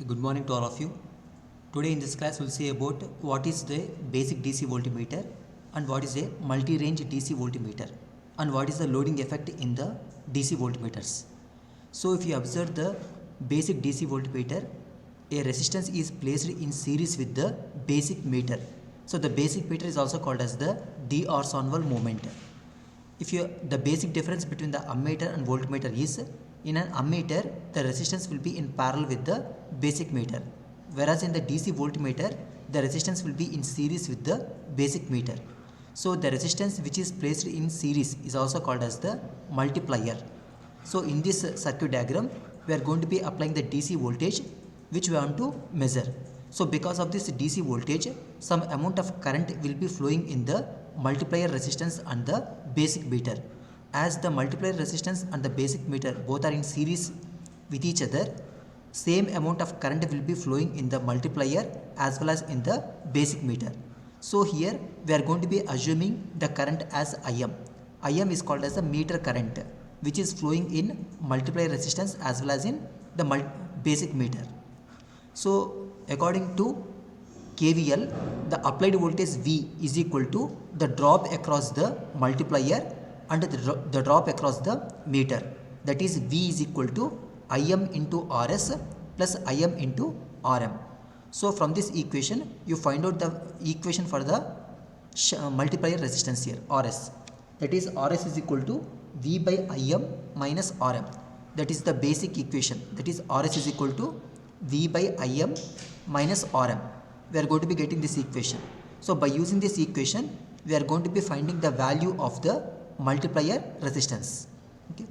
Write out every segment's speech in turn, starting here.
Okay, good morning to all of you. Today in this class we'll see about what is the basic DC voltmeter and what is a multi-range DC voltmeter and what is the loading effect in the DC voltmeters. So if you observe the basic DC voltmeter, a resistance is placed in series with the basic meter. So the basic meter is also called as the D'Arsonval moment. If you the basic difference between the ammeter and voltmeter is, in an ammeter the resistance will be in parallel with the basic meter, whereas in the DC voltmeter the resistance will be in series with the basic meter. So the resistance which is placed in series is also called as the multiplier. So in this circuit diagram we are going to be applying the DC voltage which we want to measure. So because of this DC voltage, some amount of current will be flowing in the multiplier resistance and the basic meter. As the multiplier resistance and the basic meter both are in series with each other, same amount of current will be flowing in the multiplier as well as in the basic meter. So here we are going to be assuming the current as Im. Im is called as the meter current which is flowing in multiplier resistance as well as in the basic meter. So according to KVL, the applied voltage V is equal to the drop across the multiplier and the drop across the meter. That is V is equal to Im into Rs plus Im into Rm. So from this equation, you find out the equation for the multiplier resistance here, Rs. That is Rs is equal to V by Im minus Rm. That is the basic equation. That is Rs is equal to V by Im minus Rm. We are going to be getting this equation. So by using this equation, we are going to be finding the value of the multiplier resistance. Okay.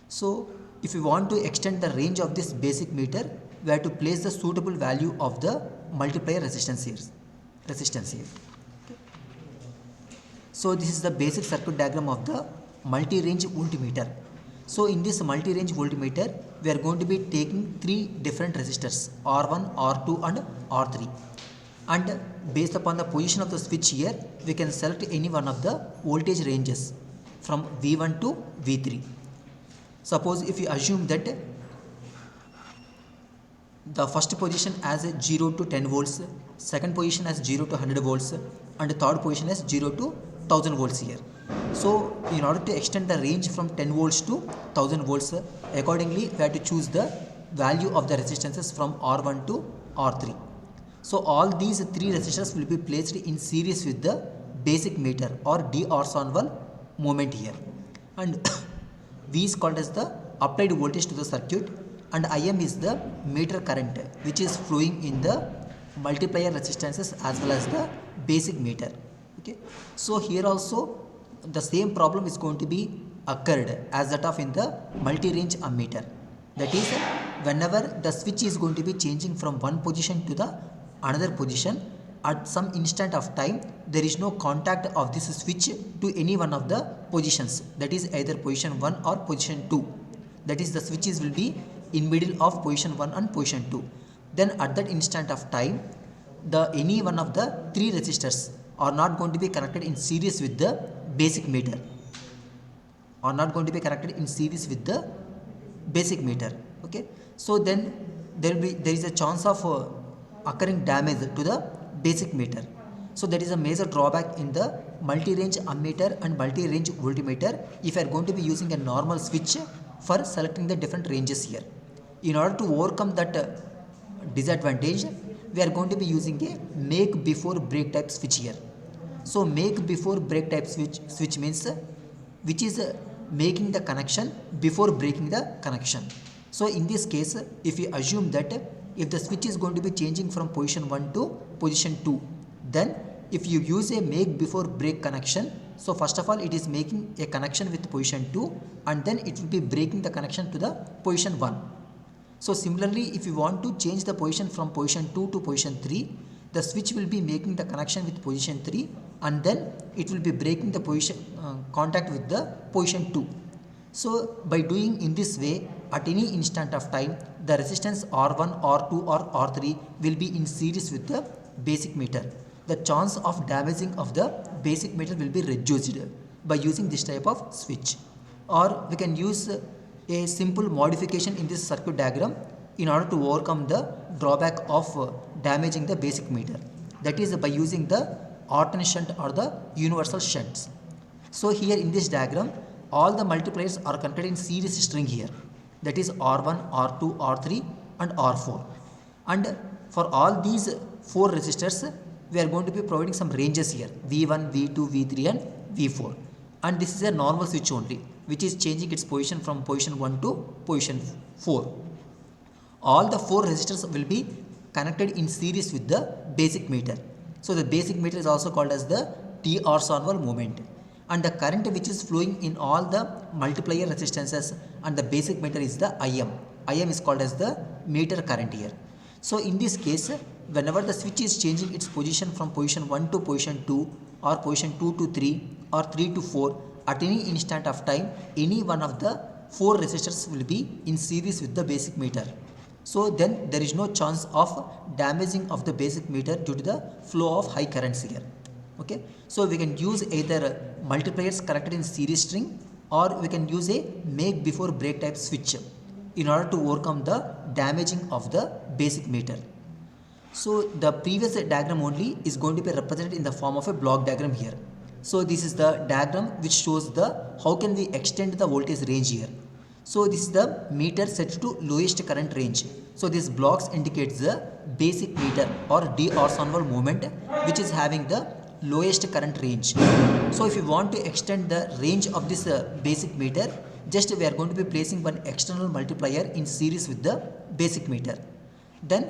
So if we want to extend the range of this basic meter, we have to place the suitable value of the multiplier resistance here. Okay. So this is the basic circuit diagram of the multi-range voltmeter. So in this multi-range voltmeter, we are going to be taking three different resistors, R1, R2 and R3. And based upon the position of the switch here, we can select any one of the voltage ranges from V1 to V3. Suppose if you assume that the first position as 0 to 10 volts, second position as 0 to 100 volts and the third position as 0 to 1000 volts here. So in order to extend the range from 10 volts to 1000 volts, accordingly we have to choose the value of the resistances from R1 to R3. So all these three resistors will be placed in series with the basic meter or D'Arsonval moment here. And V is called as the applied voltage to the circuit and Im is the meter current which is flowing in the multiplier resistances as well as the basic meter. Okay. So here also the same problem is going to be occurred as that of in the multi-range ammeter. That is, whenever the switch is going to be changing from one position to the another position, at some instant of time there is no contact of this switch to any one of the positions, that is either position 1 or position 2. That is, the switches will be in middle of position 1 and position 2. Then at that instant of time, the any one of the three resistors are not going to be connected in series with the basic meter, Okay. So then there is a chance of occurring damage to the basic meter. So that is a major drawback in the multi-range ammeter and multi-range voltmeter if you are going to be using a normal switch for selecting the different ranges here. In order to overcome that disadvantage, we are going to be using a make before break type switch here. So make before break type switch means which is making the connection before breaking the connection. So in this case, if we assume that if the switch is going to be changing from position 1 to position 2, then if you use a make before break connection, so first of all it is making a connection with position 2 and then it will be breaking the connection to the position 1. So similarly, if you want to change the position from position 2 to position 3, the switch will be making the connection with position 3 and then it will be breaking the position contact with the position 2. So by doing in this way, at any instant of time, the resistance R1, R2 or R3 will be in series with the basic meter. The chance of damaging of the basic meter will be reduced by using this type of switch. Or we can use a simple modification in this circuit diagram in order to overcome the drawback of damaging the basic meter, that is by using the alternate shunt or the universal shunts. So here in this diagram, all the multipliers are connected in series string here, that is R1, R2, R3 and R4, and for all these 4 resistors we are going to be providing some ranges here, V1, V2, V3 and V4, and this is a normal switch only, which is changing its position from position 1 to position 4. All the 4 resistors will be connected in series with the basic meter. So the basic meter is also called as the T orthogonal moment, and the current which is flowing in all the multiplier resistances and the basic meter is the IM. IM is called as the meter current here. So in this case, whenever the switch is changing its position from position 1 to position 2 or position 2 to 3 or 3 to 4, at any instant of time, any one of the 4 resistors will be in series with the basic meter. So then there is no chance of damaging of the basic meter due to the flow of high currents here. Okay, so we can use either multipliers connected in series string, or we can use a make before break type switch in order to overcome the damaging of the basic meter. So the previous diagram only is going to be represented in the form of a block diagram here. So this is the diagram which shows the how can we extend the voltage range here. So this is the meter set to lowest current range. So these blocks indicates the basic meter or D orthogonal moment which is having the lowest current range. So if you want to extend the range of this basic meter, just we are going to be placing one external multiplier in series with the basic meter. Then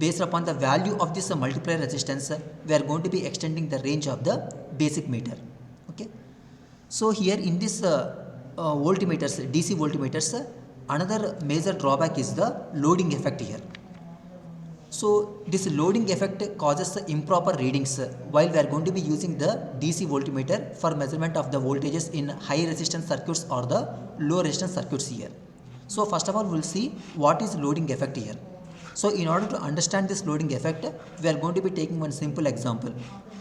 based upon the value of this multiplier resistance, we are going to be extending the range of the basic meter. Okay. So here in this voltmeters, DC voltmeters, another major drawback is the loading effect here. So this loading effect causes improper readings while we are going to be using the DC voltmeter for measurement of the voltages in high resistance circuits or the low resistance circuits here. So first of all, we will see what is loading effect here. So in order to understand this loading effect, we are going to be taking one simple example.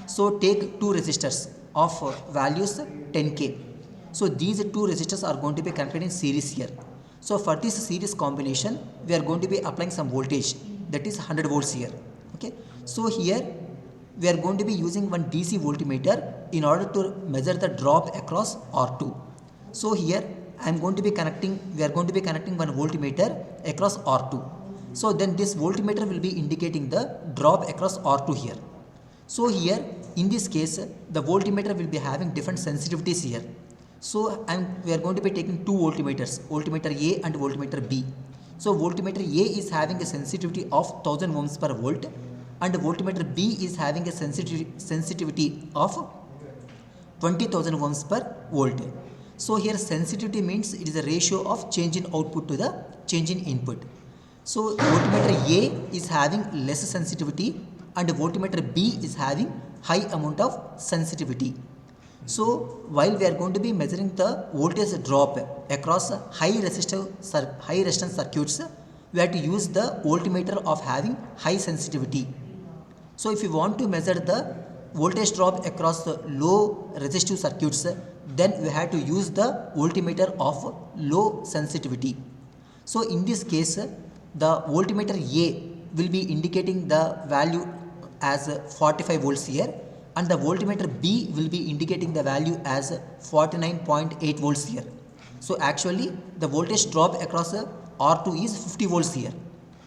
So take 2 resistors of values 10K. So these 2 resistors are going to be connected in series here. So for this series combination, we are going to be applying some voltage, that is 100 volts here. Okay. So here we are going to be using one DC voltmeter in order to measure the drop across R2. So here we are going to be connecting one voltmeter across R2. So then this voltmeter will be indicating the drop across R2 here. So here in this case, the voltmeter will be having different sensitivities here. So we are going to be taking 2 voltmeters, voltmeter A and voltmeter B. So voltmeter A is having a sensitivity of 1000 ohms per volt, and voltmeter B is having a sensitivity of 20,000 ohms per volt. So here sensitivity means it is a ratio of change in output to the change in input. So voltmeter A is having less sensitivity and voltmeter B is having high amount of sensitivity. So while we are going to be measuring the voltage drop across high resistance circuits, we have to use the voltmeter of having high sensitivity. So if you want to measure the voltage drop across the low resistive circuits, then we have to use the voltmeter of low sensitivity. So in this case, the voltmeter A will be indicating the value as 45 volts here, and the voltmeter B will be indicating the value as 49.8 volts here. So actually the voltage drop across R2 is 50 volts here.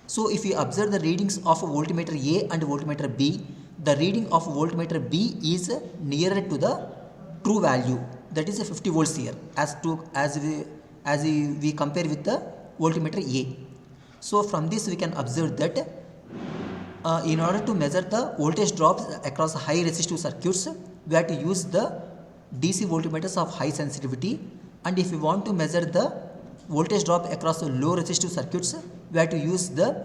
So if you observe the readings of voltmeter A and voltmeter B, the reading of voltmeter B is nearer to the true value, that is 50 volts here as we compare with the voltmeter A. So from this we can observe that in order to measure the voltage drops across high resistive circuits, we have to use the DC voltmeters of high sensitivity, and if we want to measure the voltage drop across low resistive circuits, we have to use the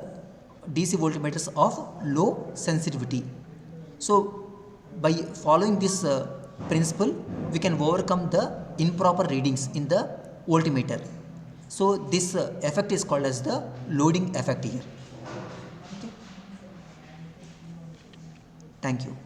DC voltmeters of low sensitivity. So by following this principle, we can overcome the improper readings in the voltmeter. So this effect is called as the loading effect here. Okay. Thank you.